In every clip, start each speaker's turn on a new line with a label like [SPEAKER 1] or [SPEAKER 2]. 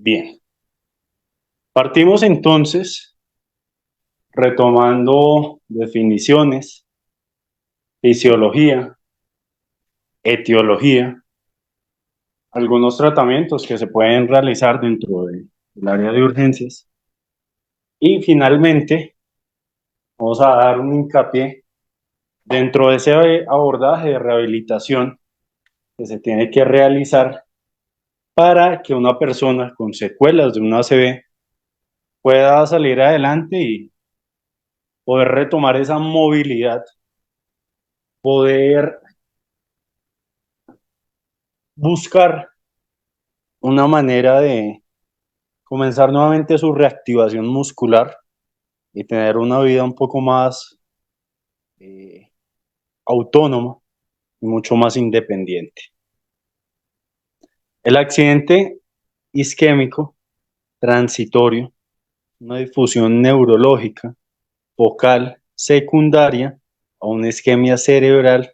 [SPEAKER 1] Bien, partimos entonces retomando definiciones, fisiología, etiología, algunos tratamientos que se pueden realizar del área de urgencias y finalmente vamos a dar un hincapié dentro de ese abordaje de rehabilitación que se tiene que realizar para que una persona con secuelas de una ACV pueda salir adelante y poder retomar esa movilidad, poder buscar una manera de comenzar nuevamente su reactivación muscular y tener una vida un poco más eh, autónoma y mucho más independiente. El accidente isquémico transitorio, una difusión neurológica focal secundaria a una isquemia cerebral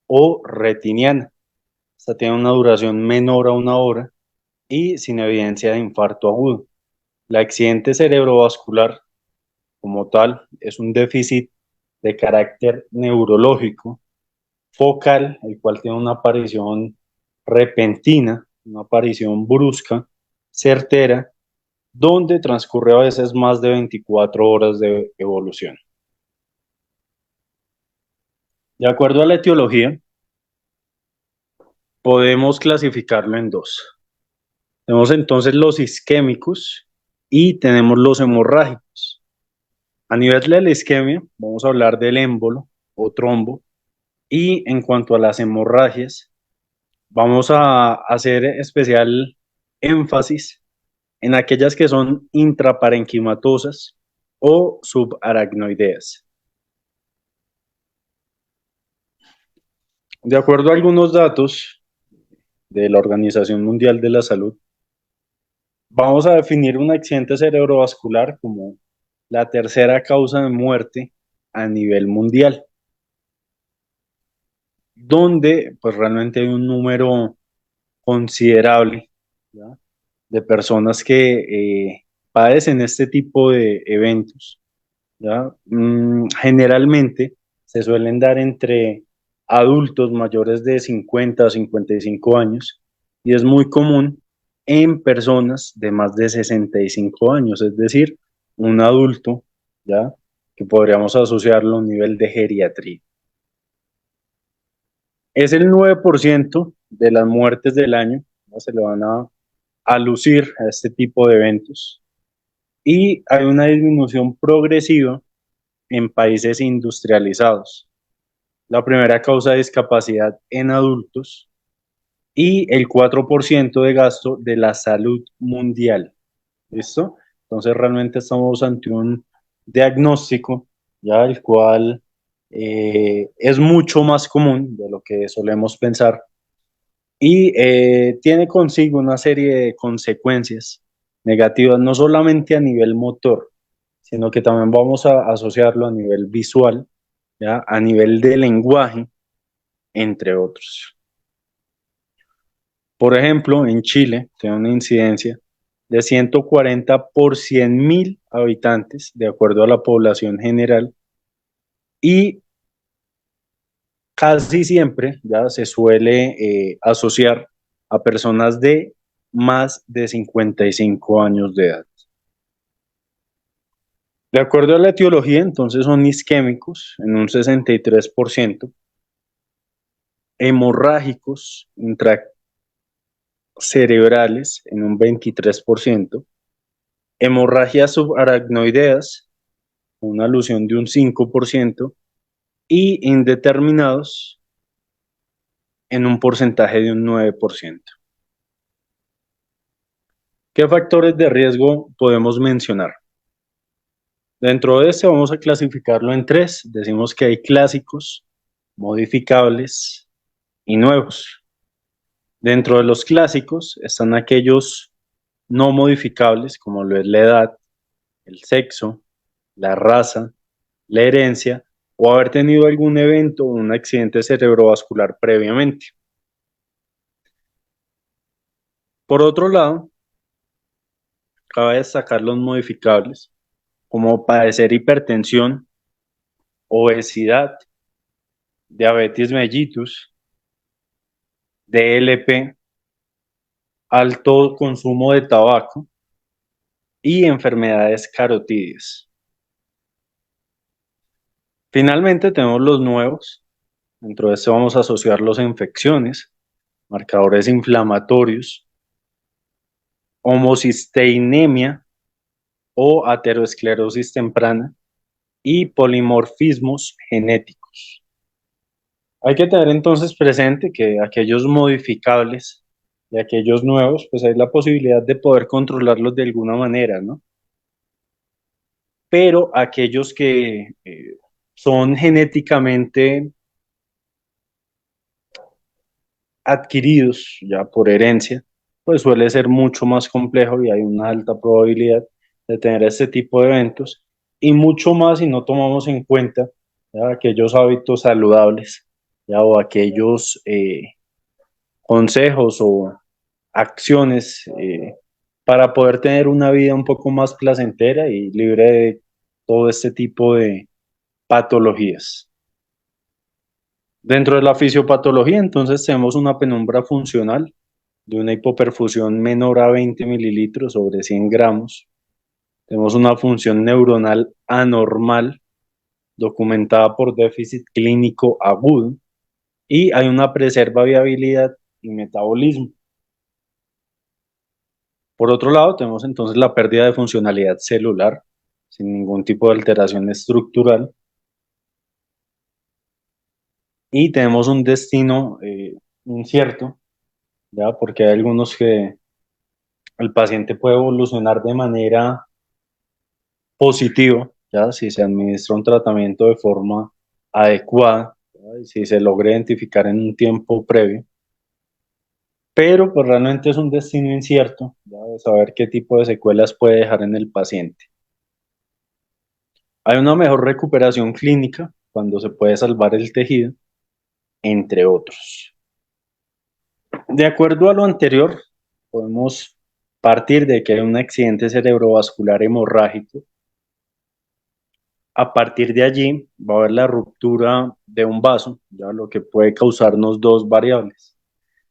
[SPEAKER 1] o retiniana. Esta tiene una duración menor a una hora y sin evidencia de infarto agudo. El accidente cerebrovascular como tal es un déficit de carácter neurológico focal, el cual tiene una aparición repentina, una aparición brusca, certera, donde transcurre a veces más de 24 horas de evolución. De acuerdo a la etiología, podemos clasificarlo en dos. Tenemos entonces los isquémicos y tenemos los hemorrágicos. A nivel de la isquemia, vamos a hablar del émbolo o trombo, y en cuanto a las hemorragias, vamos a hacer especial énfasis en aquellas que son intraparenquimatosas o subaracnoideas. De acuerdo a algunos datos de la Organización Mundial de la Salud, vamos a definir un accidente cerebrovascular como la tercera causa de muerte a nivel mundial, donde pues realmente hay un número considerable, ¿ya?, de personas que padecen este tipo de eventos, ¿ya? Generalmente se suelen dar entre adultos mayores de 50 a 55 años y es muy común en personas de más de 65 años, es decir, un adulto, ¿ya?, que podríamos asociarlo a un nivel de geriatría. Es el 9% de las muertes del año, ¿no?, se le van a lucir a este tipo de eventos y hay una disminución progresiva en países industrializados. La primera causa de discapacidad en adultos y el 4% de gasto de la salud mundial. ¿Listo? Entonces realmente estamos ante un diagnóstico, ya el cual es mucho más común de lo que solemos pensar y tiene consigo una serie de consecuencias negativas, no solamente a nivel motor, sino que también vamos a asociarlo a nivel visual, ¿ya?, a nivel de lenguaje, entre otros. Por ejemplo, en Chile tiene una incidencia de 140 por 100.000 habitantes, de acuerdo a la población general, y casi siempre ya se suele asociar a personas de más de 55 años de edad. De acuerdo a la etiología, entonces son isquémicos en un 63%, hemorrágicos intracerebrales en un 23%, hemorragias subaracnoideas, una alusión de un 5%, y indeterminados en un porcentaje de un 9%. ¿Qué factores de riesgo podemos mencionar? Dentro de este vamos a clasificarlo en tres. Decimos que hay clásicos, modificables y nuevos. Dentro de los clásicos están aquellos no modificables, como lo es la edad, el sexo, la raza, la herencia o haber tenido algún evento o un accidente cerebrovascular previamente. Por otro lado, Cabe destacar los modificables, como padecer hipertensión, obesidad, diabetes mellitus, DLP, alto consumo de tabaco y enfermedades carotídeas. Finalmente tenemos los nuevos. Dentro de esto vamos a asociar las infecciones, marcadores inflamatorios, homocisteinemia o aterosclerosis temprana y polimorfismos genéticos. Hay que tener entonces presente que aquellos modificables y aquellos nuevos, pues hay la posibilidad de poder controlarlos de alguna manera, ¿no? Pero aquellos que son genéticamente adquiridos ya por herencia, pues suele ser mucho más complejo y hay una alta probabilidad de tener este tipo de eventos y mucho más si no tomamos en cuenta ya, aquellos hábitos saludables ya, o aquellos consejos o acciones para poder tener una vida un poco más placentera y libre de todo este tipo de patologías. Dentro de la fisiopatología, entonces, tenemos una penumbra funcional de una hipoperfusión menor a 20 mililitros sobre 100 gramos. Tenemos una función neuronal anormal documentada por déficit clínico agudo y hay una preserva viabilidad y metabolismo. Por otro lado, tenemos entonces la pérdida de funcionalidad celular sin ningún tipo de alteración estructural y tenemos un destino incierto, ¿ya? Porque hay algunos que el paciente puede evolucionar de manera positiva, ¿ya? Si se administra un tratamiento de forma adecuada, ¿ya? Y si se logra identificar en un tiempo previo, pero pues realmente es un destino incierto, ¿ya? De saber qué tipo de secuelas puede dejar en el paciente. Hay una mejor recuperación clínica cuando se puede salvar el tejido, entre otros. De acuerdo a lo anterior, podemos partir de que hay un accidente cerebrovascular hemorrágico. A partir de allí va a haber la ruptura de un vaso, ya lo que puede causarnos dos variables.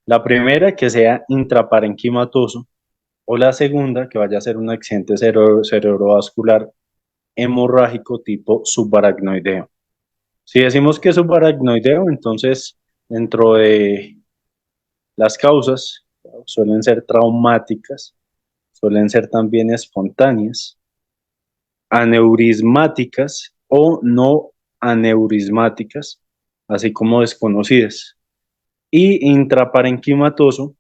[SPEAKER 1] La primera, que sea intraparenquimatoso, o la segunda, que vaya a ser un accidente cerebrovascular hemorrágico tipo subaracnoideo. Si decimos que es subaracnoideo, entonces dentro de las causas suelen ser traumáticas, suelen ser también espontáneas, aneurismáticas o no aneurismáticas, así como desconocidas. Y intraparenquimatoso,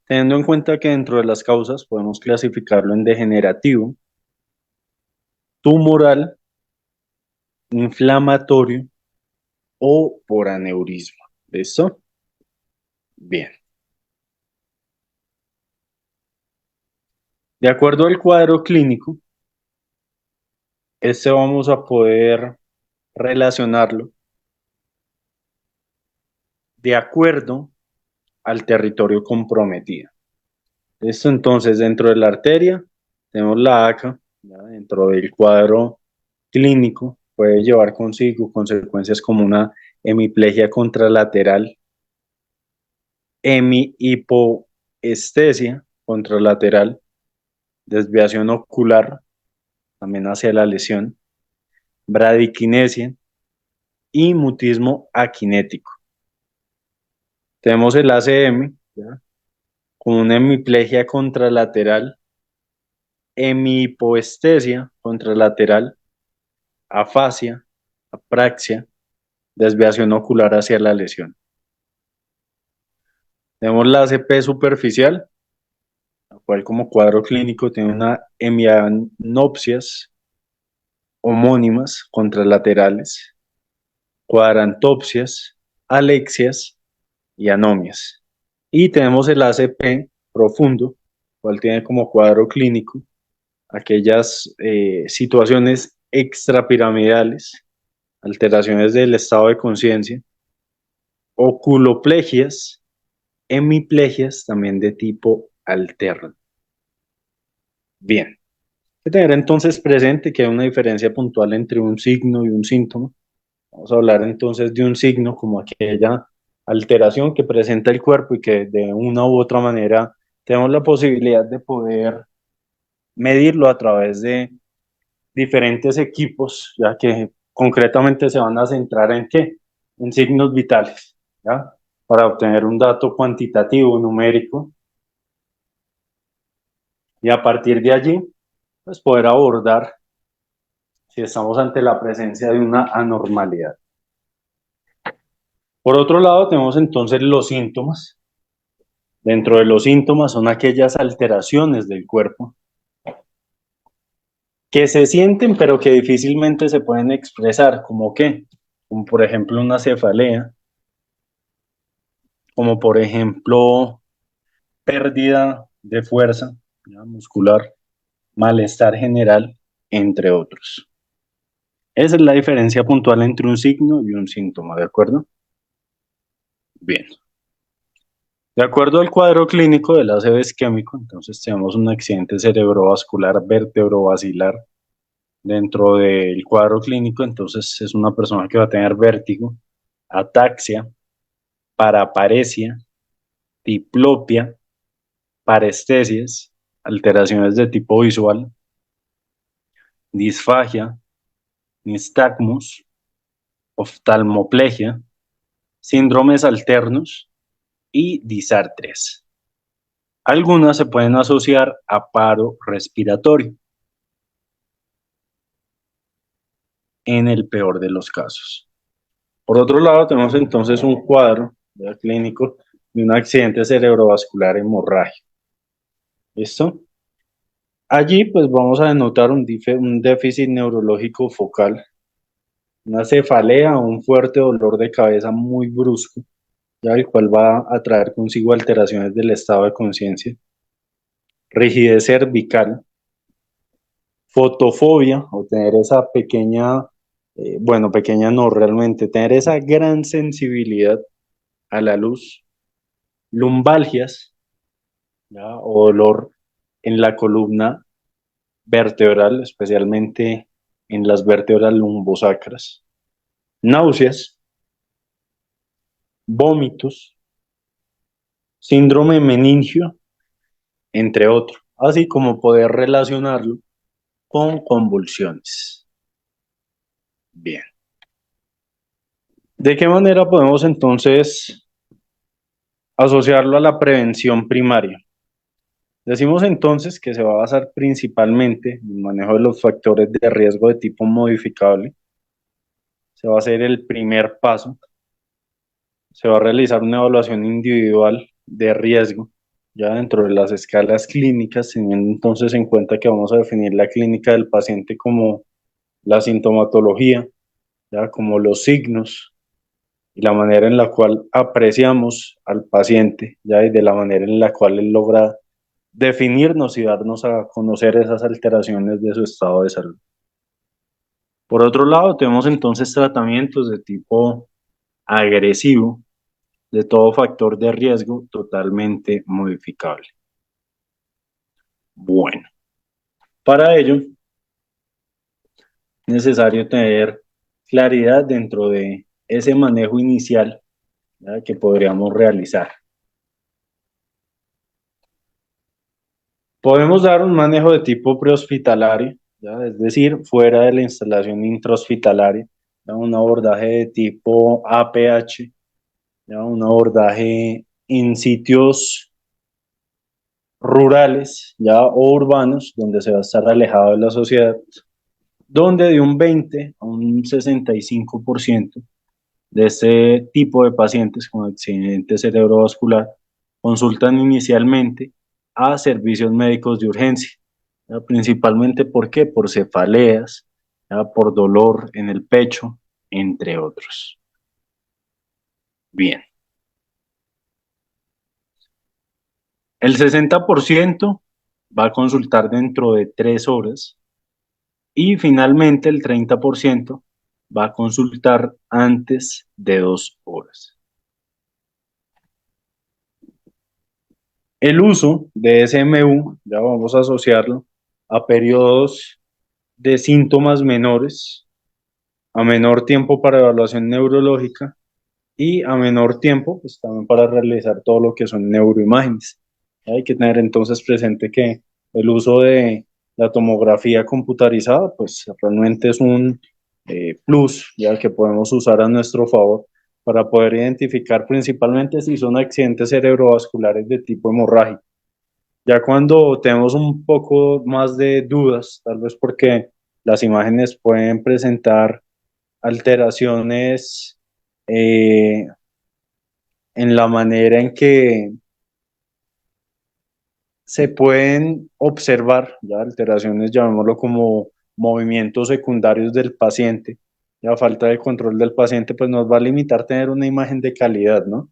[SPEAKER 1] teniendo en cuenta que dentro de las causas podemos clasificarlo en degenerativo, tumoral, inflamatorio o por aneurisma. ¿Listo? Bien. De acuerdo al cuadro clínico, este vamos a poder relacionarlo de acuerdo al territorio comprometido. Esto entonces, dentro de la arteria, tenemos la ACA, ¿ya? Dentro del cuadro clínico, puede llevar consigo consecuencias como una hemiplegia contralateral, hemihipoestesia contralateral, desviación ocular, también hacia la lesión, bradiquinesia y mutismo aquinético. Tenemos el ACM, ¿ya? Con una hemiplegia contralateral, hemihipoestesia contralateral, afasia, apraxia, desviación ocular hacia la lesión. Tenemos la ACP superficial, la cual como cuadro clínico tiene una hemianopsias homónimas contralaterales, cuadrantopsias, alexias y anomias. Y tenemos el ACP profundo, cual tiene como cuadro clínico aquellas situaciones extrapiramidales, alteraciones del estado de conciencia, oculoplegias, hemiplegias también de tipo alterno. Bien, hay que tener entonces presente que hay una diferencia puntual entre un signo y un síntoma. Vamos a hablar entonces de un signo como aquella alteración que presenta el cuerpo y que de una u otra manera tenemos la posibilidad de poder medirlo a través de diferentes equipos, ya que concretamente se van a centrar en qué, en signos vitales, ¿ya? Para obtener un dato cuantitativo, numérico, y a partir de allí, pues poder abordar si estamos ante la presencia de una anormalidad. Por otro lado, tenemos entonces los síntomas. Dentro de los síntomas son aquellas alteraciones del cuerpo que se sienten pero que difícilmente se pueden expresar, como qué, como por ejemplo una cefalea, como por ejemplo pérdida de fuerza, ¿ya? Muscular, malestar general, entre otros. Esa es la diferencia puntual entre un signo y un síntoma, ¿de acuerdo? Bien. De acuerdo al cuadro clínico del ACV isquémico, entonces tenemos un accidente cerebrovascular vertebrobasilar dentro del cuadro clínico, entonces es una persona que va a tener vértigo, ataxia, paraparesia, diplopia, parestesias, alteraciones de tipo visual, disfagia, nistagmus, oftalmoplegia, síndromes alternos y disartres. Algunas se pueden asociar a paro respiratorio en el peor de los casos. Por otro lado, tenemos entonces un cuadro clínico de un accidente cerebrovascular hemorrágico. ¿Listo? Allí pues vamos a denotar un déficit neurológico focal, una cefalea o un fuerte dolor de cabeza muy brusco, ya el cual va a traer consigo alteraciones del estado de conciencia, rigidez cervical, fotofobia o tener esa pequeña, bueno, pequeña no realmente, tener esa gran sensibilidad a la luz, lumbalgias, ¿ya? O dolor en la columna vertebral, especialmente en las vértebras lumbosacras, náuseas, vómitos, síndrome meningio, entre otros, así como poder relacionarlo con convulsiones. Bien. ¿De qué manera podemos entonces asociarlo a la prevención primaria? Decimos entonces que se va a basar principalmente en el manejo de los factores de riesgo de tipo modificable. Se va a hacer el primer paso. Se va a realizar una evaluación individual de riesgo, ya dentro de las escalas clínicas, teniendo entonces en cuenta que vamos a definir la clínica del paciente como la sintomatología, ya como los signos y la manera en la cual apreciamos al paciente, ya y de la manera en la cual él logra definirnos y darnos a conocer esas alteraciones de su estado de salud. Por otro lado, tenemos entonces tratamientos de tipo agresivo, de todo factor de riesgo totalmente modificable. Bueno, para ello es necesario tener claridad dentro de ese manejo inicial, ¿ya? Que podríamos realizar. Podemos dar un manejo de tipo prehospitalario, ¿ya? Es decir, fuera de la instalación intrahospitalaria, ¿ya? Un abordaje de tipo APH, ¿ya? Un abordaje en sitios rurales, ya, o urbanos, donde se va a estar alejado de la sociedad, donde de un 20 a un 65% de este tipo de pacientes con accidente cerebrovascular consultan inicialmente a servicios médicos de urgencia, ¿ya? Principalmente, ¿por qué? Por cefaleas, ¿ya? Por dolor en el pecho, entre otros. Bien. El 60% va a consultar dentro de 3 horas y finalmente el 30% va a consultar antes de 2 horas. El uso de SMU, ya vamos a asociarlo, a periodos de síntomas menores, a menor tiempo para evaluación neurológica y a menor tiempo, pues también para realizar todo lo que son neuroimágenes. Hay que tener entonces presente que el uso de la tomografía computarizada, pues realmente es un plus, ya que podemos usar a nuestro favor para poder identificar principalmente si son accidentes cerebrovasculares de tipo hemorrágico. Ya cuando tenemos un poco más de dudas, tal vez porque las imágenes pueden presentar alteraciones eh, en la manera en que se pueden observar, ya alteraciones, llamémoslo como movimientos secundarios del paciente, la falta de control del paciente, pues nos va a limitar tener una imagen de calidad, ¿no?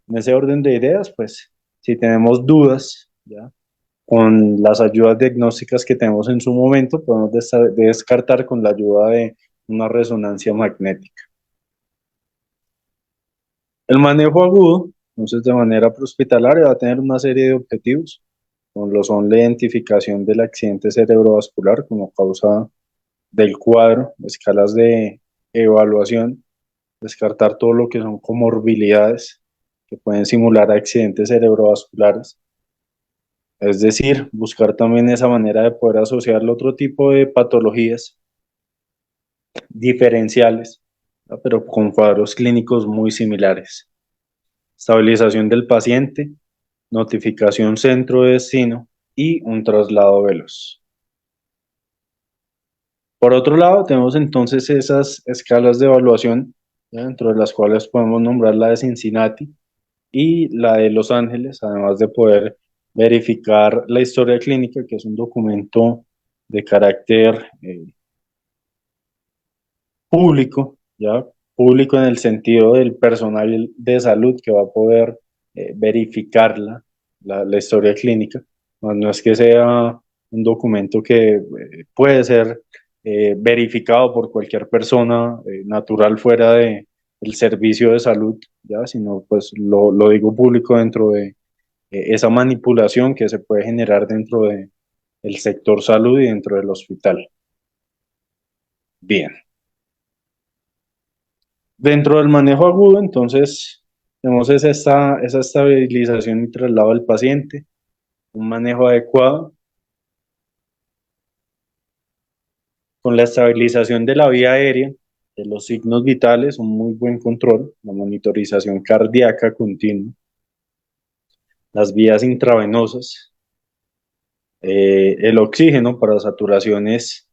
[SPEAKER 1] En ese orden de ideas, pues si tenemos dudas, ya, con las ayudas diagnósticas que tenemos en su momento, podemos descartar con la ayuda de una resonancia magnética. El manejo agudo, entonces de manera prehospitalaria, va a tener una serie de objetivos, como lo son la identificación del accidente cerebrovascular como causa del cuadro, escalas de evaluación, descartar todo lo que son comorbilidades que pueden simular accidentes cerebrovasculares, es decir, buscar también esa manera de poder asociarle otro tipo de patologías diferenciales, ¿no? Pero con cuadros clínicos muy similares. Estabilización del paciente, notificación centro-destino y un traslado veloz. Por otro lado, tenemos entonces esas escalas de evaluación, ¿ya? Dentro de las cuales podemos nombrar la de Cincinnati y la de Los Ángeles, además de poder verificar la historia clínica, que es un documento de carácter público, ¿ya? Público en el sentido del personal de salud que va a poder verificarla, la historia clínica. No es que sea un documento que puede ser verificado por cualquier persona natural fuera de el servicio de salud, ¿ya? Sino pues lo digo público dentro de esa manipulación que se puede generar dentro de el sector salud y dentro del hospital. Bien. Dentro del manejo agudo, entonces, tenemos esa estabilización y traslado del paciente, un manejo adecuado, con la estabilización de la vía aérea, de los signos vitales, un muy buen control, la monitorización cardíaca continua, las vías intravenosas, el oxígeno para saturaciones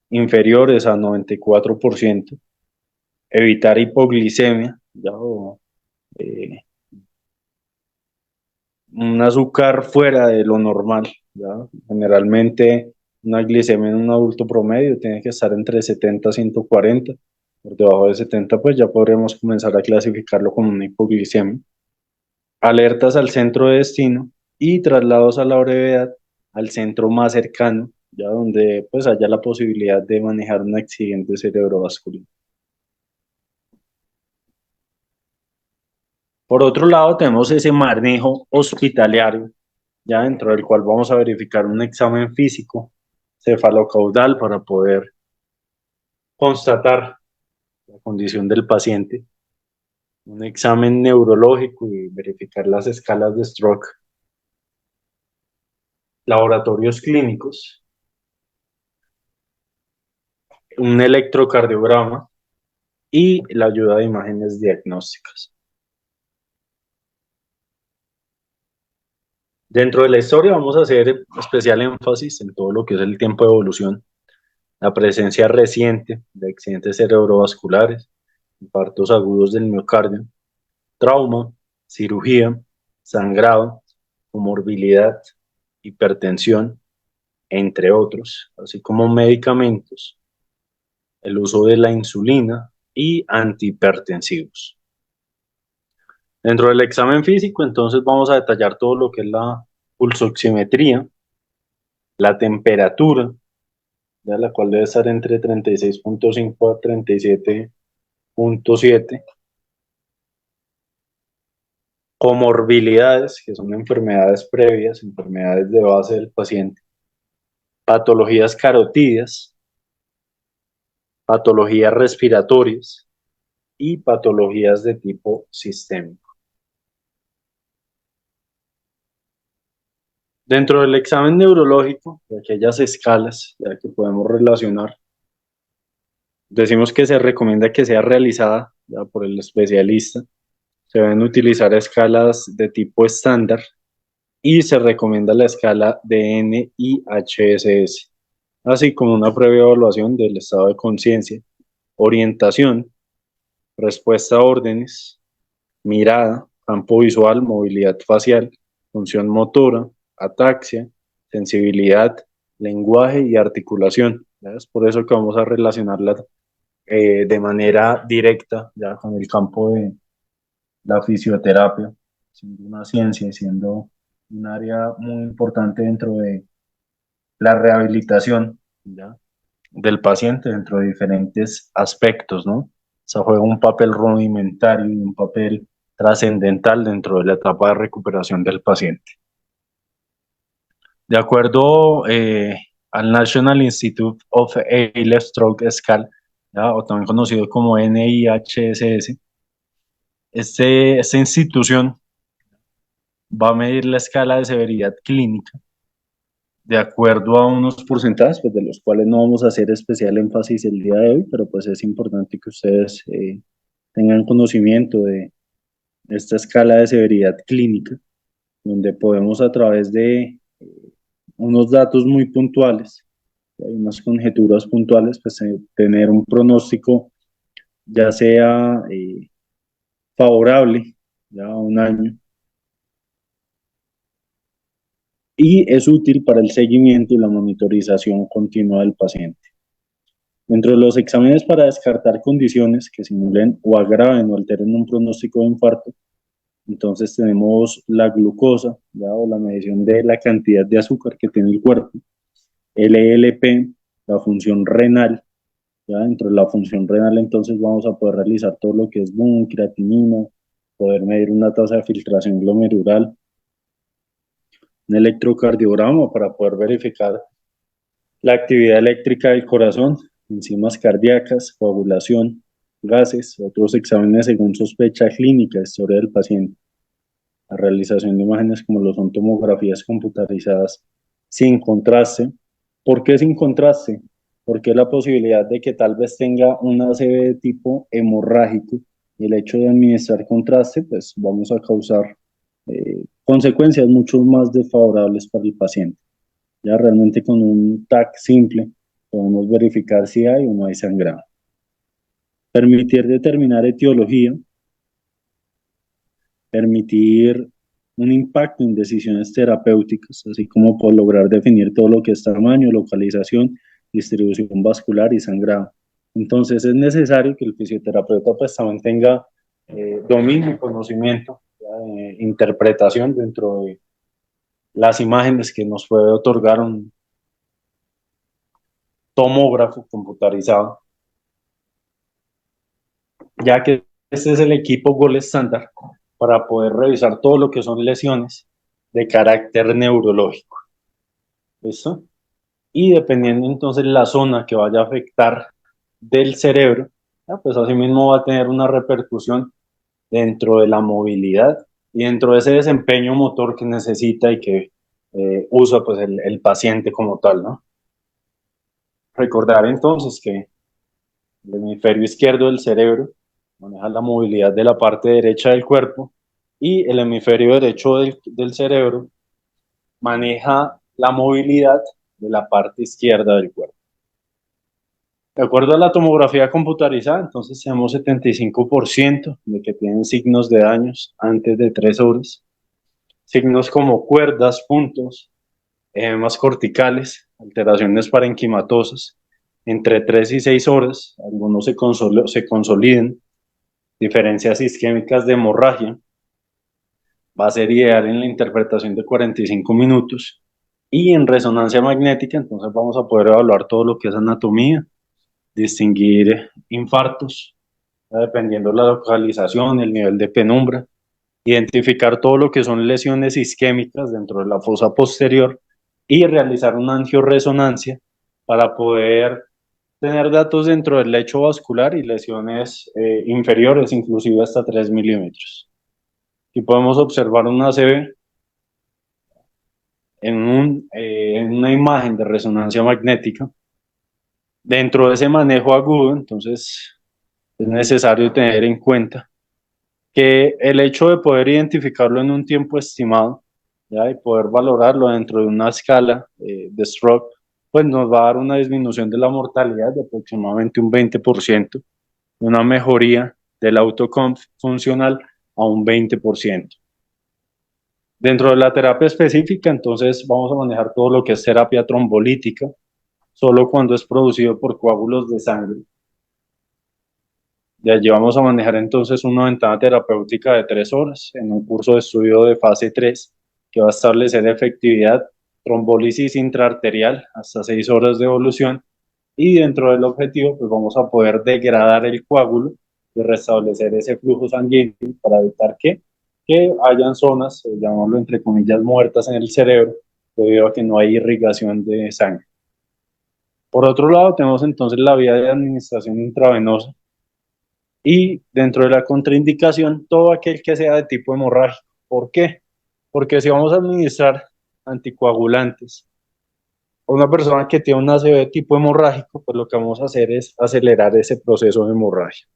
[SPEAKER 1] inferiores a 94%, evitar hipoglicemia, ya, eh, un azúcar fuera de lo normal, ¿ya? Generalmente una glicemia en un adulto promedio tiene que estar entre 70 y 140. Por debajo de 70, pues ya podremos comenzar a clasificarlo como una hipoglicemia. Alertas al centro de destino y traslados a la brevedad al centro más cercano, ya donde pues haya la posibilidad de manejar un accidente cerebrovascular. Por otro lado, tenemos ese manejo hospitalario, ya dentro del cual vamos a verificar un examen físico cefalocaudal para poder constatar la condición del paciente, un examen neurológico y verificar las escalas de stroke, laboratorios clínicos, un electrocardiograma y la ayuda de imágenes diagnósticas. Dentro de la historia vamos a hacer especial énfasis en todo lo que es el tiempo de evolución, la presencia reciente de accidentes cerebrovasculares, infartos agudos del miocardio, trauma, cirugía, sangrado, comorbilidad, hipertensión, entre otros, así como medicamentos, el uso de la insulina y antihipertensivos. Dentro del examen físico, entonces vamos a detallar todo lo que es la pulsoximetría, la temperatura, ya la cual debe estar entre 36,5 a 37,7, comorbilidades, que son enfermedades previas, enfermedades de base del paciente, patologías carotídeas, patologías respiratorias y patologías de tipo sistémico. Dentro del examen neurológico, de aquellas escalas ya que podemos relacionar, decimos que se recomienda que sea realizada ya por el especialista. Se deben utilizar escalas de tipo estándar y se recomienda la escala de NIHSS, así como una previa evaluación del estado de conciencia, orientación, respuesta a órdenes, mirada, campo visual, movilidad facial, función motora, ataxia, sensibilidad, lenguaje y articulación. ¿Ya? Es por eso que vamos a relacionarla de manera directa ya con el campo de la fisioterapia, siendo una ciencia y siendo un área muy importante dentro de la rehabilitación, ¿ya? Del paciente dentro de diferentes aspectos, ¿no? O sea, juega un papel rudimentario y un papel trascendental dentro de la etapa de recuperación del paciente. De acuerdo al National Institute of Stroke Scale, ¿ya? O también conocido como NIHSS, esta institución va a medir la escala de severidad clínica de acuerdo a unos porcentajes, pues, de los cuales no vamos a hacer especial énfasis el día de hoy, pero pues es importante que ustedes tengan conocimiento de esta escala de severidad clínica, donde podemos a través de unos datos muy puntuales, hay unas conjeturas puntuales, pues tener un pronóstico ya sea favorable, ya a un año, y es útil para el seguimiento y la monitorización continua del paciente. Dentro de los exámenes para descartar condiciones que simulen o agraven o alteren un pronóstico de infarto, entonces tenemos la glucosa, ¿ya? O la medición de la cantidad de azúcar que tiene el cuerpo, LLP, la función renal, ¿ya? Dentro de la función renal entonces vamos a poder realizar todo lo que es BUN, creatinina, poder medir una tasa de filtración glomerular, un electrocardiograma para poder verificar la actividad eléctrica del corazón, enzimas cardíacas, coagulación, gases, otros exámenes según sospecha clínica, historia del paciente, la realización de imágenes como lo son tomografías computarizadas sin contraste. ¿Por qué sin contraste? Porque la posibilidad de que tal vez tenga una ACV de tipo hemorrágico y el hecho de administrar contraste, pues vamos a causar consecuencias mucho más desfavorables para el paciente. Ya realmente con un TAC simple podemos verificar si hay o no hay sangrado. Permitir determinar etiología, permitir un impacto en decisiones terapéuticas, así como por lograr definir todo lo que es tamaño, localización, distribución vascular y sangrado. Entonces es necesario que el fisioterapeuta pues también tenga dominio y conocimiento, interpretación dentro de las imágenes que nos puede otorgar un tomógrafo computarizado, ya que este es el equipo Gold Standard para poder revisar todo lo que son lesiones de carácter neurológico. ¿Listo? Y dependiendo entonces la zona que vaya a afectar del cerebro, pues asimismo va a tener una repercusión dentro de la movilidad y dentro de ese desempeño motor que necesita y que usa pues el paciente como tal, ¿no? Recordar entonces que el hemisferio izquierdo del cerebro maneja la movilidad de la parte derecha del cuerpo y el hemisferio derecho del cerebro maneja la movilidad de la parte izquierda del cuerpo. De acuerdo a la tomografía computarizada, entonces tenemos 75% de que tienen signos de daños antes de 3 horas. Signos como cuerdas, puntos, edemas corticales, alteraciones parenquimatosas, entre 3 y 6 horas, algunos se consoliden, diferencias isquémicas de hemorragia, va a ser ideal en la interpretación de 45 minutos y en resonancia magnética, entonces vamos a poder evaluar todo lo que es anatomía, distinguir infartos, dependiendo de la localización, el nivel de penumbra, identificar todo lo que son lesiones isquémicas dentro de la fosa posterior y realizar una angioresonancia para poder tener datos dentro del lecho vascular y lesiones inferiores, inclusive hasta 3 milímetros. Aquí podemos observar un ACV en una imagen de resonancia magnética. Dentro de ese manejo agudo, entonces, es necesario tener en cuenta que el hecho de poder identificarlo en un tiempo estimado, ¿ya? Y poder valorarlo dentro de una escala de stroke, pues nos va a dar una disminución de la mortalidad de aproximadamente un 20%, una mejoría del autoconf funcional a un 20%. Dentro de la terapia específica, entonces vamos a manejar todo lo que es terapia trombolítica, solo cuando es producido por coágulos de sangre. De allí vamos a manejar entonces una ventana terapéutica de 3 horas en un curso de estudio de fase 3 que va a establecer efectividad, trombólisis intraarterial hasta 6 horas de evolución, y dentro del objetivo pues vamos a poder degradar el coágulo y restablecer ese flujo sanguíneo para evitar que hayan zonas, llamémoslo entre comillas, muertas en el cerebro debido a que no hay irrigación de sangre. Por otro lado, tenemos entonces la vía de administración intravenosa, y dentro de la contraindicación, todo aquel que sea de tipo hemorrágico. ¿Por qué? Porque si vamos a administrar anticoagulantes a una persona que tiene un ACV de tipo hemorrágico, pues lo que vamos a hacer es acelerar ese proceso de hemorragia.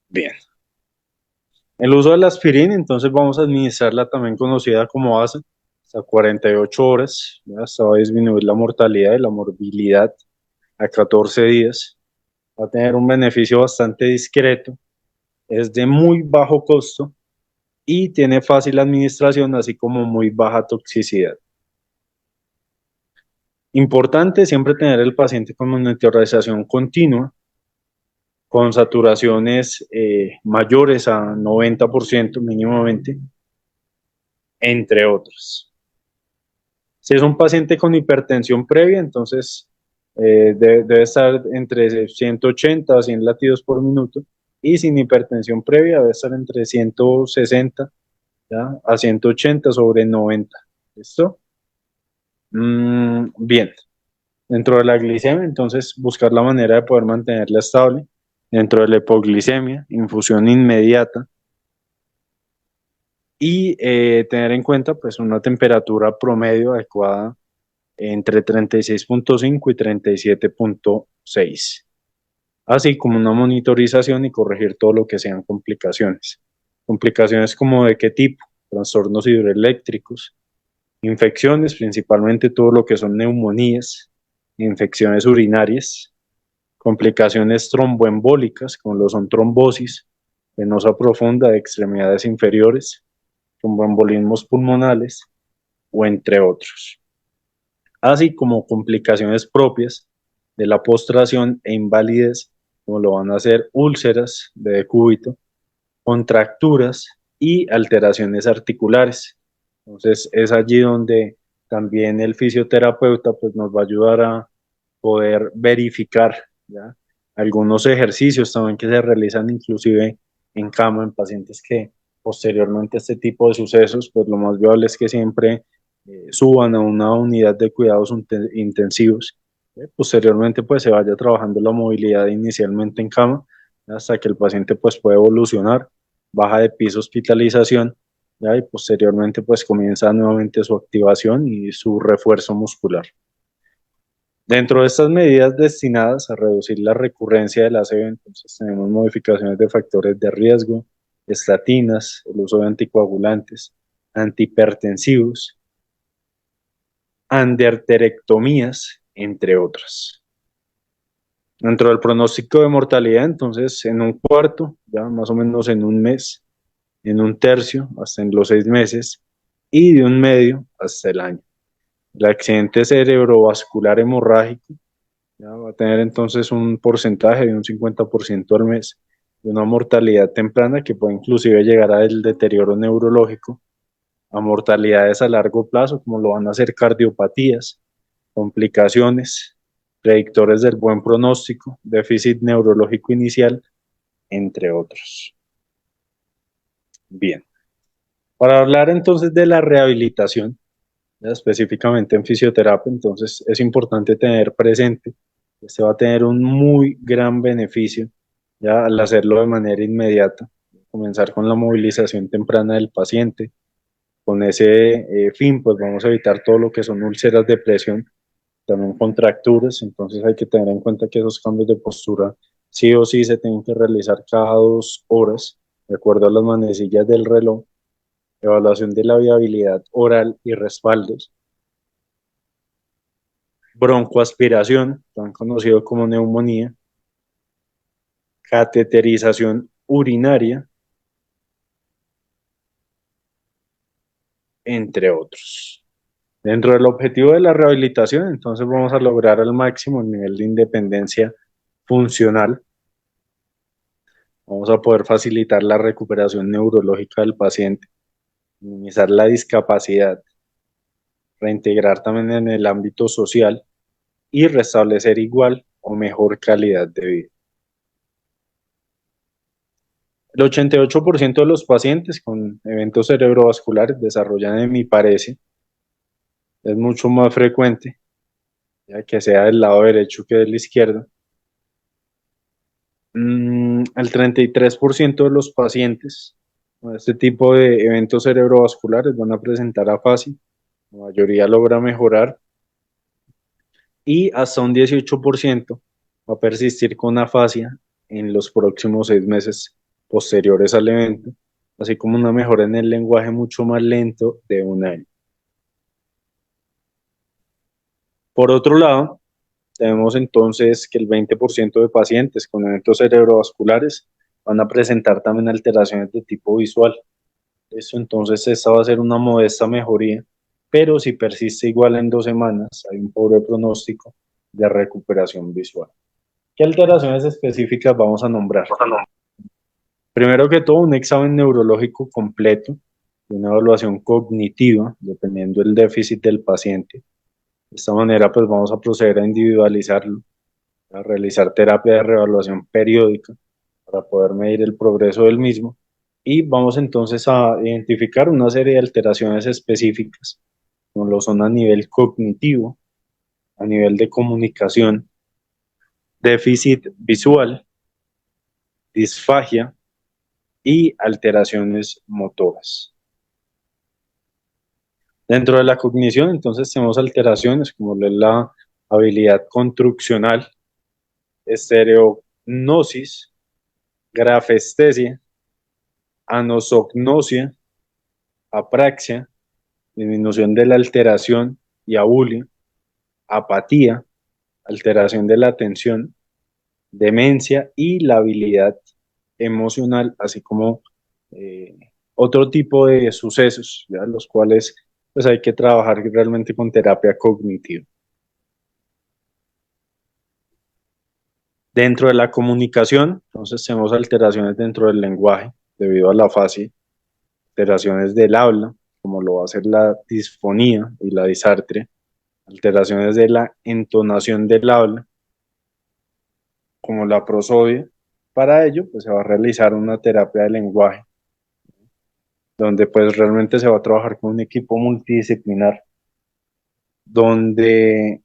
[SPEAKER 1] Bien. El uso de la aspirina, entonces vamos a administrarla también conocida como ASA, hasta 48 horas, ¿ya? Hasta va a disminuir la mortalidad y la morbilidad a 14 días. Va a tener un beneficio bastante discreto, es de muy bajo costo y tiene fácil administración, así como muy baja toxicidad. Importante siempre tener el paciente con monitorización continua, con saturaciones mayores a 90% mínimamente, entre otros. Si es un paciente con hipertensión previa, entonces debe estar entre 180 a 100 latidos por minuto, y sin hipertensión previa debe estar entre 160, ¿ya? A 180 sobre 90. ¿Listo? Bien. Dentro de la glicemia, entonces buscar la manera de poder mantenerla estable. Dentro de la hipoglicemia, infusión inmediata, y tener en cuenta pues una temperatura promedio adecuada entre 36.5 y 37.6, así como una monitorización y corregir todo lo que sean complicaciones. Complicaciones como de qué tipo: trastornos hidroeléctricos, infecciones, principalmente todo lo que son neumonías, infecciones urinarias, complicaciones tromboembólicas, como lo son trombosis venosa profunda de extremidades inferiores, tromboembolismos pulmonales, o entre otros, así como complicaciones propias de la postración e invalidez, como lo van a ser úlceras de decúbito, contracturas y alteraciones articulares. Entonces es allí donde también el fisioterapeuta pues nos va a ayudar a poder verificar, ¿ya? Algunos ejercicios también que se realizan inclusive en cama en pacientes que posteriormente a este tipo de sucesos, pues lo más viable es que siempre suban a una unidad de cuidados intensivos. Posteriormente pues se vaya trabajando la movilidad inicialmente en cama hasta que el paciente pues puede evolucionar, baja de piso, hospitalización, ¿ya? Y posteriormente pues comienza nuevamente su activación y su refuerzo muscular. Dentro de estas medidas destinadas a reducir la recurrencia del ACV, entonces tenemos modificaciones de factores de riesgo, estatinas, el uso de anticoagulantes, antihipertensivos, anderterectomías, entre otras. Dentro del pronóstico de mortalidad, entonces en un cuarto, ya más o menos en un mes, en un tercio, hasta en los 6 meses, y de un medio hasta el año. El accidente cerebrovascular hemorrágico ya va a tener entonces un porcentaje de un 50% al mes, de una mortalidad temprana que puede inclusive llegar al deterioro neurológico, a mortalidades a largo plazo, como lo van a ser cardiopatías, complicaciones, predictores del buen pronóstico, déficit neurológico inicial, entre otros. Bien, para hablar entonces de la rehabilitación, ya específicamente en fisioterapia. Entonces es importante tener presente que este va a tener un muy gran beneficio ya al hacerlo de manera inmediata, comenzar con la movilización temprana del paciente. Con ese fin, pues vamos a evitar todo lo que son úlceras de presión, también contracturas. Entonces hay que tener en cuenta que esos cambios de postura sí o sí se tienen que realizar cada 2 horas, de acuerdo a las manecillas del reloj, evaluación de la viabilidad oral y respaldos, broncoaspiración, tan conocido como neumonía, cateterización urinaria, entre otros. Dentro del objetivo de la rehabilitación, entonces vamos a lograr al máximo el nivel de independencia funcional. Vamos a poder facilitar la recuperación neurológica del paciente, minimizar la discapacidad, reintegrar también en el ámbito social y restablecer igual o mejor calidad de vida. El 88% de los pacientes con eventos cerebrovasculares desarrollan hemiparesia. Es mucho más frecuente, ya que sea del lado derecho que del izquierdo. El 33% de los pacientes con este tipo de eventos cerebrovasculares van a presentar afasia. La mayoría logra mejorar y hasta un 18% va a persistir con afasia en los próximos 6 meses posteriores al evento, así como una mejora en el lenguaje mucho más lento de 1 año. Por otro lado, tenemos entonces que el 20% de pacientes con eventos cerebrovasculares van a presentar también alteraciones de tipo visual. Eso entonces esta va a ser una modesta mejoría, pero si persiste igual en 2 semanas, hay un pobre pronóstico de recuperación visual. ¿Qué alteraciones específicas vamos a nombrar? Primero que todo, un examen neurológico completo y una evaluación cognitiva, dependiendo del déficit del paciente. De esta manera, pues vamos a proceder a individualizarlo, a realizar terapia de reevaluación periódica para poder medir el progreso del mismo. Y vamos entonces a identificar una serie de alteraciones específicas, como lo son a nivel cognitivo, a nivel de comunicación, déficit visual, disfagia y alteraciones motoras. Dentro de la cognición, entonces, tenemos alteraciones como la habilidad construccional, estereognosis, grafestesia, anosognosia, apraxia, disminución de la alteración y abulia, apatía, alteración de la atención, demencia y la habilidad emocional, así como eh, otro tipo de sucesos, ¿ya? Los cuales pues hay que trabajar realmente con terapia cognitiva. Dentro de la comunicación, entonces tenemos alteraciones dentro del lenguaje debido a la afasia, alteraciones del habla, como lo va a ser la disfonía y la disartria, alteraciones de la entonación del habla, como la prosodia. Para ello, pues se va a realizar una terapia de lenguaje, donde pues realmente se va a trabajar con un equipo multidisciplinar, donde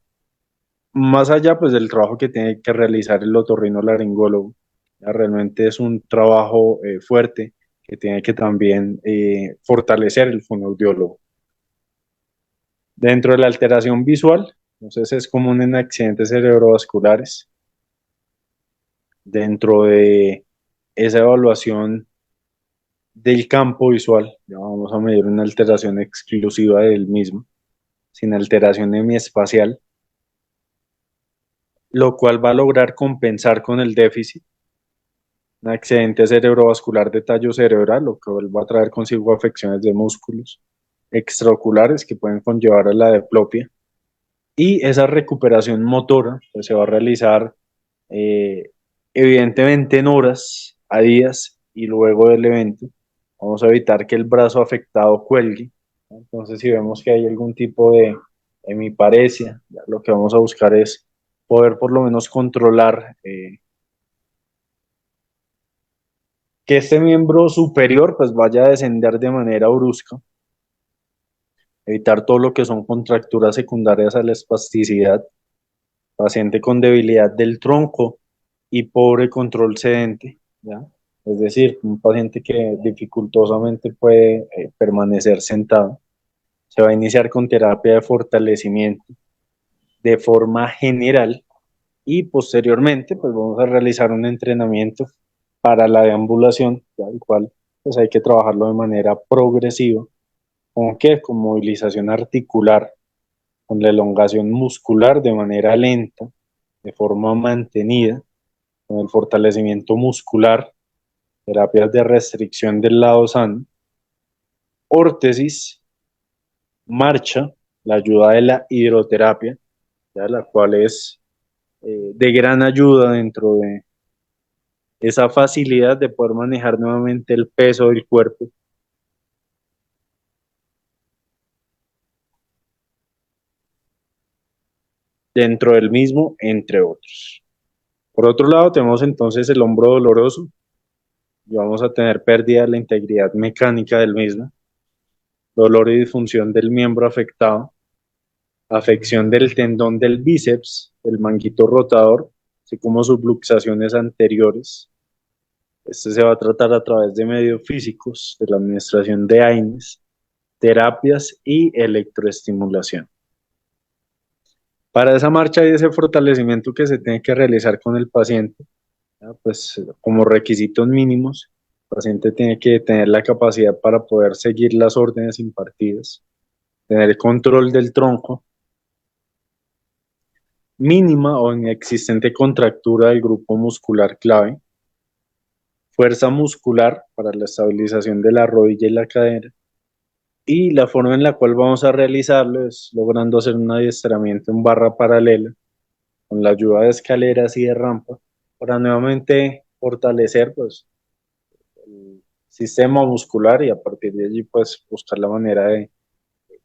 [SPEAKER 1] más allá pues del trabajo que tiene que realizar el otorrinolaringólogo, ya realmente es un trabajo fuerte que tiene que también fortalecer el fonoaudiólogo. Dentro de la alteración visual, entonces es común en accidentes cerebrovasculares. Dentro de esa evaluación del campo visual, ya vamos a medir una alteración exclusiva del mismo, sin alteración hemiespacial, lo cual va a lograr compensar con el déficit un accidente cerebrovascular de tallo cerebral, lo que va a traer consigo afecciones de músculos extraoculares que pueden conllevar a la diplopia. Y esa recuperación motora pues, se va a realizar eh, evidentemente en horas, a días y luego del evento. Vamos a evitar que el brazo afectado cuelgue. Entonces, si vemos que hay algún tipo de hemiparesia, ya lo que vamos a buscar es poder por lo menos controlar que este miembro superior pues vaya a descender de manera brusca evitar todo lo que son contracturas secundarias a la espasticidad, paciente con debilidad del tronco y pobre control sedente, ¿ya? Es decir, un paciente que dificultosamente puede permanecer sentado. Se va a iniciar con terapia de fortalecimiento de forma general y posteriormente pues vamos a realizar un entrenamiento para la deambulación, ¿ya? El cual pues hay que trabajarlo de manera progresiva. ¿Con qué? Con movilización articular, con la elongación muscular de manera lenta, de forma mantenida, con el fortalecimiento muscular, terapias de restricción del lado sano, órtesis, marcha, la ayuda de la hidroterapia, ¿ya? La cual es de gran ayuda dentro de esa facilidad de poder manejar nuevamente el peso del cuerpo dentro del mismo, entre otros. Por otro lado, tenemos entonces el hombro doloroso y vamos a tener pérdida de la integridad mecánica del mismo, dolor y disfunción del miembro afectado, afección del tendón del bíceps, el manguito rotador, así como subluxaciones anteriores. Este se va a tratar a través de medios físicos, de la administración de AINES, terapias y electroestimulación. Para esa marcha y ese fortalecimiento que se tiene que realizar con el paciente, ¿ya? Pues como requisitos mínimos, el paciente tiene que tener la capacidad para poder seguir las órdenes impartidas, tener el control del tronco, mínima o inexistente contractura del grupo muscular clave, fuerza muscular para la estabilización de la rodilla y la cadera, y la forma en la cual vamos a realizarlo es logrando hacer un adiestramiento en barra paralela con la ayuda de escaleras y de rampa para nuevamente fortalecer pues el sistema muscular y a partir de allí pues buscar la manera de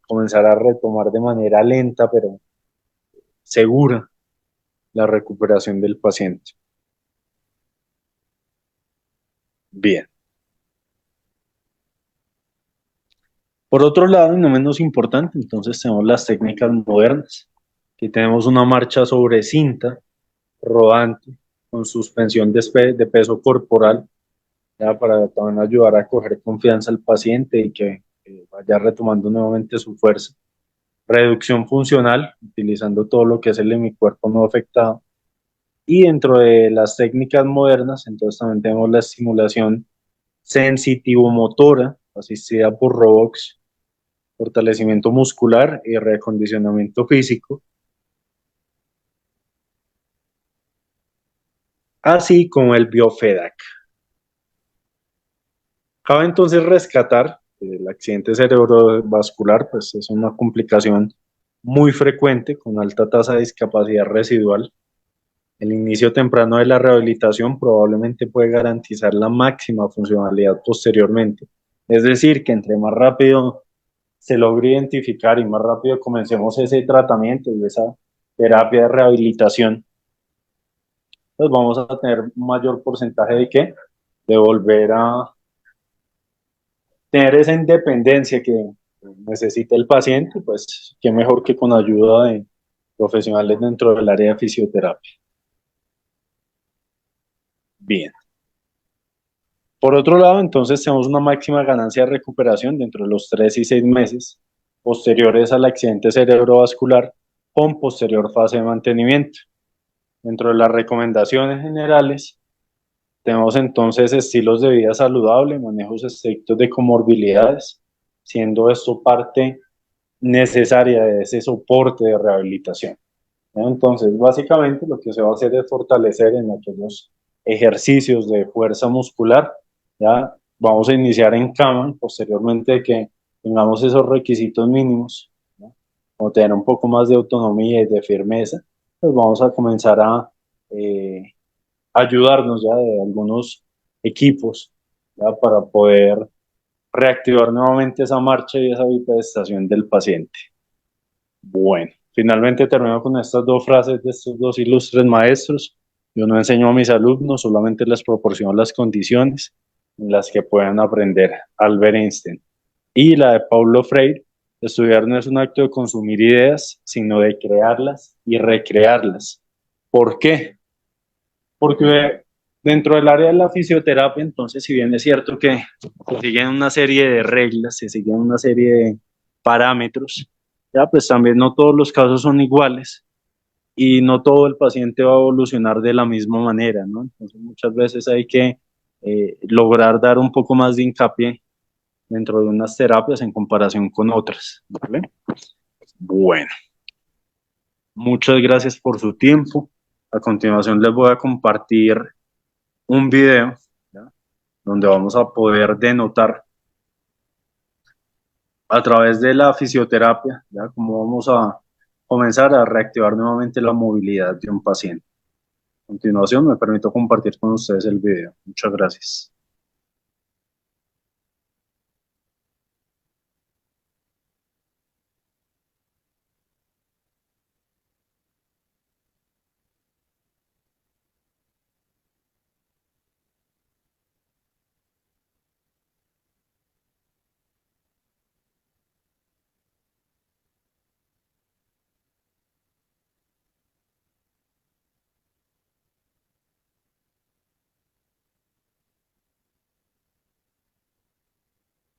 [SPEAKER 1] comenzar a retomar de manera lenta pero segura la recuperación del paciente. Bien. Por otro lado, y no menos importante, entonces tenemos las técnicas modernas. Aquí tenemos una marcha sobre cinta, rodante, con suspensión de peso corporal, ya para también ayudar a coger confianza al paciente y que vaya retomando nuevamente su fuerza. Reducción funcional, utilizando todo lo que es el hemicuerpo no afectado. Y dentro de las técnicas modernas, entonces también tenemos la estimulación sensitivo-motora, asistida por robots, fortalecimiento muscular y reacondicionamiento físico, así como el biofeedback. Cabe entonces rescatar que el accidente cerebrovascular pues, es una complicación muy frecuente con alta tasa de discapacidad residual. El inicio temprano de la rehabilitación probablemente puede garantizar la máxima funcionalidad posteriormente. Es decir, que entre más rápido se logre identificar y más rápido comencemos ese tratamiento y esa terapia de rehabilitación, pues vamos a tener un mayor porcentaje de qué, de volver a tener esa independencia que necesita el paciente, pues qué mejor que con ayuda de profesionales dentro del área de fisioterapia. Bien. Por otro lado, entonces tenemos una máxima ganancia de recuperación dentro de los 3 y 6 meses posteriores al accidente cerebrovascular con posterior fase de mantenimiento. Dentro de las recomendaciones generales, tenemos entonces estilos de vida saludable, manejos estrictos de comorbilidades, siendo esto parte necesaria de ese soporte de rehabilitación, ¿no? Entonces, básicamente lo que se va a hacer es fortalecer en aquellos ejercicios de fuerza muscular, ya vamos a iniciar en cama, posteriormente de que tengamos esos requisitos mínimos, ¿no? O tener un poco más de autonomía y de firmeza, pues vamos a comenzar a eh, ayudarnos ya de algunos equipos, ya para poder reactivar nuevamente esa marcha y esa bipedestación del paciente. Bueno, finalmente termino con estas dos frases de estos dos ilustres maestros. Yo no enseño a mis alumnos, solamente les proporciono las condiciones en las que puedan aprender. Albert Einstein. Y la de Paulo Freire, Estudiar no es un acto de consumir ideas, sino de crearlas y recrearlas. ¿Por qué? Porque dentro del área de la fisioterapia, entonces, si bien es cierto que se siguen una serie de reglas, se siguen una serie de parámetros, ya pues también no todos los casos son iguales y no todo el paciente va a evolucionar de la misma manera, ¿no? Entonces muchas veces hay que lograr dar un poco más de hincapié dentro de unas terapias en comparación con otras, ¿vale? Bueno, muchas gracias por su tiempo. A continuación les voy a compartir un video, ¿ya? Donde vamos a poder denotar a través de la fisioterapia, ¿ya? Cómo vamos a comenzar a reactivar nuevamente la movilidad de un paciente. A continuación me permito compartir con ustedes el video. Muchas gracias.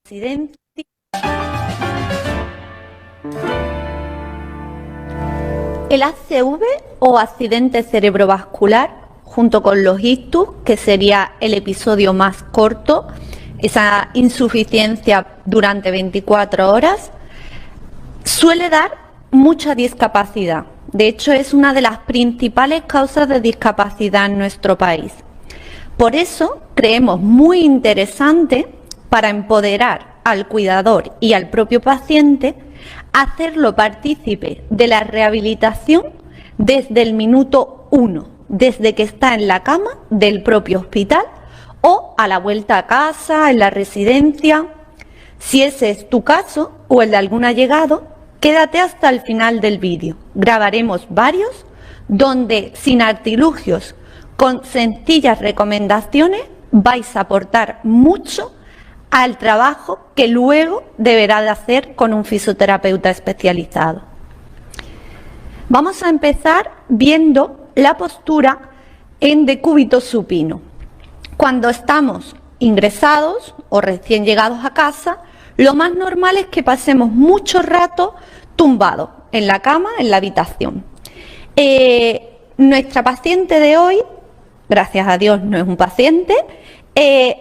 [SPEAKER 2] Accidente. El ACV o accidente cerebrovascular, junto con los ictus, que sería el episodio más corto, esa insuficiencia durante 24 horas, suele dar mucha discapacidad. De hecho, es una de las principales causas de discapacidad en nuestro país. Por eso creemos muy interesante, para empoderar al cuidador y al propio paciente, hacerlo partícipe de la rehabilitación desde el minuto 1, desde que está en la cama del propio hospital o a la vuelta a casa, en la residencia. Si ese es tu caso o el de algún allegado, quédate hasta el final del vídeo. Grabaremos varios donde, sin artilugios, con sencillas recomendaciones, vais a aportar mucho al trabajo que luego deberá de hacer con un fisioterapeuta especializado. Vamos a empezar viendo la postura en decúbito supino. Cuando estamos ingresados o recién llegados a casa, lo más normal es que pasemos mucho rato tumbados en la cama, en la habitación. Nuestra paciente de hoy, gracias a Dios no es un paciente,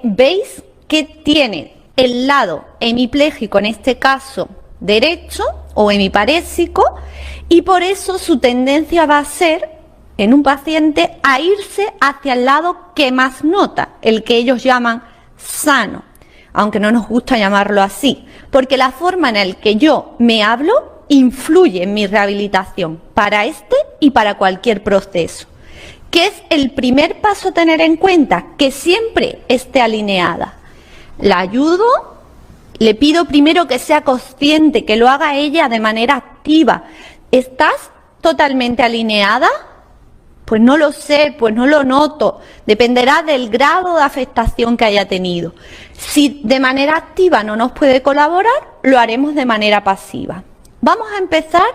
[SPEAKER 2] veis que tiene el lado hemipléjico, en este caso derecho o hemiparésico, y por eso su tendencia va a ser, en un paciente, a irse hacia el lado que más nota, el que ellos llaman sano, aunque no nos gusta llamarlo así, porque la forma en la que yo me hablo influye en mi rehabilitación para este y para cualquier proceso. ¿Qué es el primer paso a tener en cuenta? Que siempre esté alineada. La ayudo, le pido primero que sea consciente, que lo haga ella de manera activa. ¿Estás totalmente alineada? Pues no lo sé, pues no lo noto. Dependerá del grado de afectación que haya tenido. Si de manera activa no nos puede colaborar, lo haremos de manera pasiva. Vamos a empezar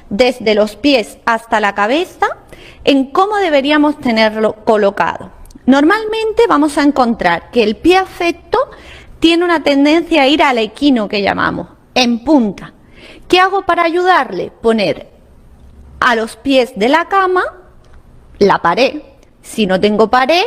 [SPEAKER 2] desde los pies hasta la cabeza en cómo deberíamos tenerlo colocado. Normalmente vamos a encontrar que el pie afecto tiene una tendencia a ir al equino, que llamamos, en punta. ¿Qué hago para ayudarle? Poner a los pies de la cama la pared. Si no tengo pared,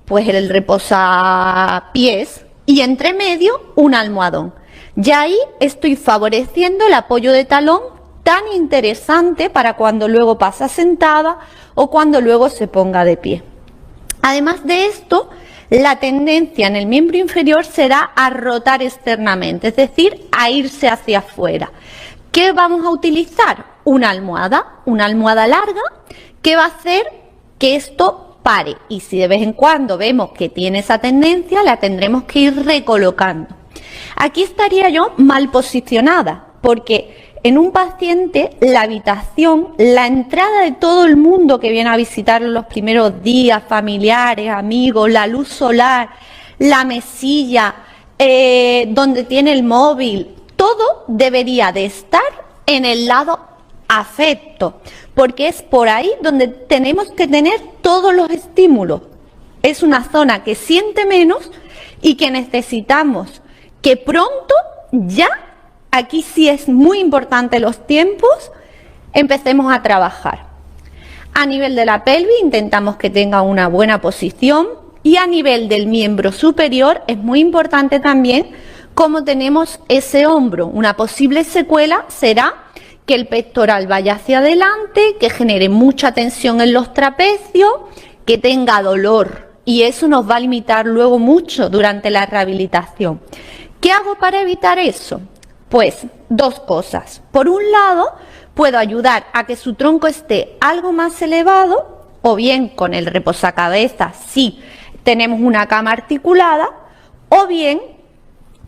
[SPEAKER 2] pues el reposapiés, y entre medio un almohadón. Ya ahí estoy favoreciendo el apoyo de talón, tan interesante para cuando luego pasa sentada o cuando luego se ponga de pie. Además de esto, la tendencia en el miembro inferior será a rotar externamente, es decir, a irse hacia afuera. ¿Qué vamos a utilizar? Una almohada larga, que va a hacer que esto pare. Y si de vez en cuando vemos que tiene esa tendencia, la tendremos que ir recolocando. Aquí estaría yo mal posicionada, porque en un paciente la habitación, la entrada de todo el mundo que viene a visitarlo los primeros días, familiares, amigos, la luz solar, la mesilla, donde tiene el móvil, todo debería de estar en el lado afecto, porque es por ahí donde tenemos que tener todos los estímulos. Es una zona que siente menos y que necesitamos que pronto, ya, aquí sí es muy importante los tiempos, empecemos a trabajar. A nivel de la pelvis intentamos que tenga una buena posición y a nivel del miembro superior es muy importante también cómo tenemos ese hombro. Una posible secuela será que el pectoral vaya hacia adelante, que genere mucha tensión en los trapecios, que tenga dolor, y eso nos va a limitar luego mucho durante la rehabilitación. ¿Qué hago para evitar eso? Pues dos cosas. Por un lado, puedo ayudar a que su tronco esté algo más elevado, o bien con el reposacabezas si tenemos una cama articulada, o bien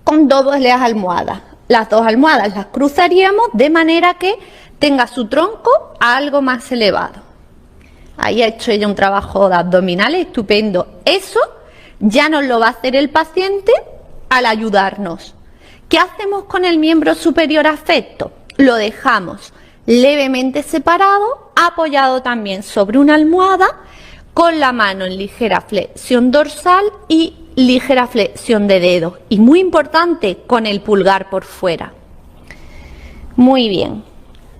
[SPEAKER 2] con dobles almohadas. Las dos almohadas las cruzaríamos de manera que tenga su tronco algo más elevado. Ahí ha hecho ella un trabajo de abdominales estupendo. Eso ya nos lo va a hacer el paciente al ayudarnos. ¿Qué hacemos con el miembro superior afecto? Lo dejamos levemente separado, apoyado también sobre una almohada, con la mano en ligera flexión dorsal y ligera flexión de dedo. Y muy importante, con el pulgar por fuera. Muy bien.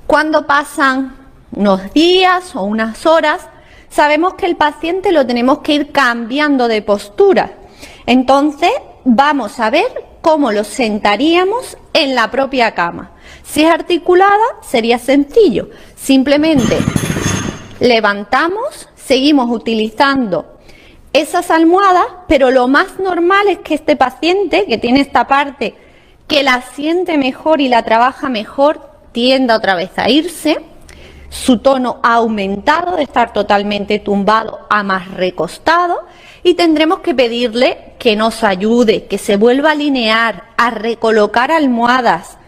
[SPEAKER 2] Cuando pasan unos días o unas horas, sabemos que el paciente lo tenemos que ir cambiando de postura. Entonces, vamos a ver cómo lo sentaríamos en la propia cama. Si es articulada, sería sencillo. Simplemente levantamos, seguimos utilizando esas almohadas, pero lo más normal es que este paciente, que tiene esta parte que la siente mejor y la trabaja mejor, tienda otra vez a irse. Su tono ha aumentado de estar totalmente tumbado a más recostado y tendremos que pedirle que nos ayude, que se vuelva a alinear, a recolocar almohadas.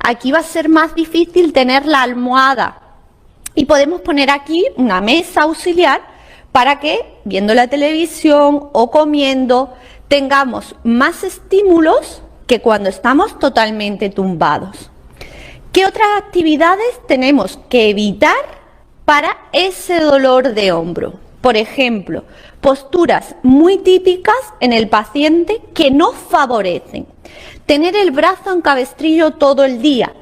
[SPEAKER 2] Aquí va a ser más difícil tener la almohada y podemos poner aquí una mesa auxiliar para que, viendo la televisión o comiendo, tengamos más estímulos que cuando estamos totalmente tumbados. ¿Qué otras actividades tenemos que evitar para ese dolor de hombro? Por ejemplo, posturas muy típicas en el paciente que no favorecen. Tener el brazo en cabestrillo todo el día.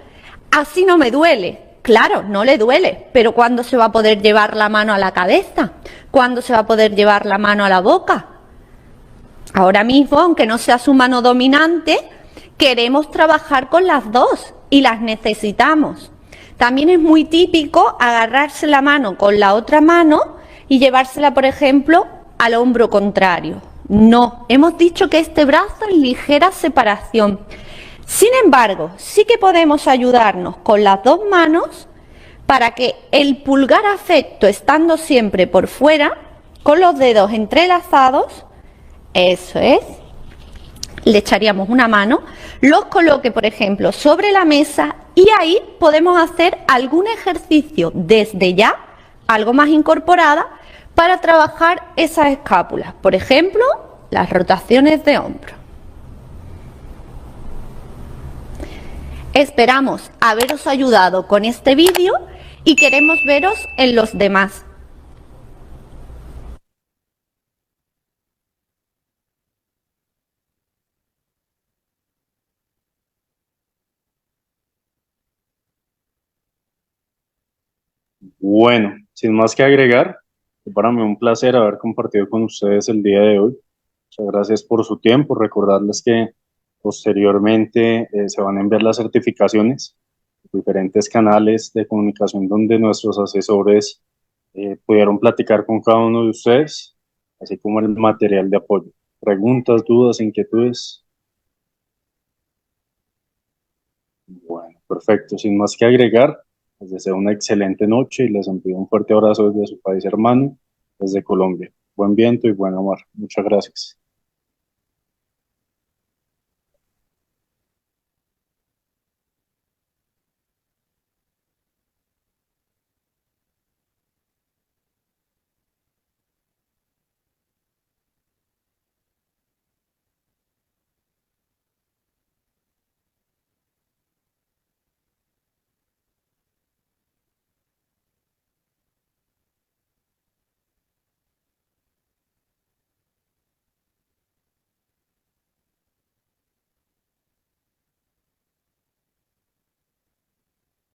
[SPEAKER 2] Así no me duele. Claro, no le duele, pero ¿cuándo se va a poder llevar la mano a la cabeza? ¿Cuándo se va a poder llevar la mano a la boca? Ahora mismo, aunque no sea su mano dominante, queremos trabajar con las dos y las necesitamos. También es muy típico agarrarse la mano con la otra mano y llevársela, por ejemplo, al hombro contrario. No, hemos dicho que este brazo en ligera separación. Sin embargo, sí que podemos ayudarnos con las dos manos para que el pulgar afecto, estando siempre por fuera, con los dedos entrelazados, eso es, le echaríamos una mano, los coloque, por ejemplo, sobre la mesa y ahí podemos hacer algún ejercicio desde ya, algo más incorporada, para trabajar esas escápulas. Por ejemplo, las rotaciones de hombro. Esperamos haberos ayudado con este vídeo y queremos veros en los demás.
[SPEAKER 1] Bueno, sin más que agregar, para mí un placer haber compartido con ustedes el día de hoy. Muchas gracias por su tiempo. Recordarles que posteriormente se van a enviar las certificaciones, diferentes canales de comunicación donde nuestros asesores pudieron platicar con cada uno de ustedes, así como el material de apoyo. Preguntas, dudas, inquietudes. Bueno, perfecto. Sin más que agregar, les deseo una excelente noche y les envío un fuerte abrazo desde su país hermano, desde Colombia. Buen viento y buena mar. Muchas gracias.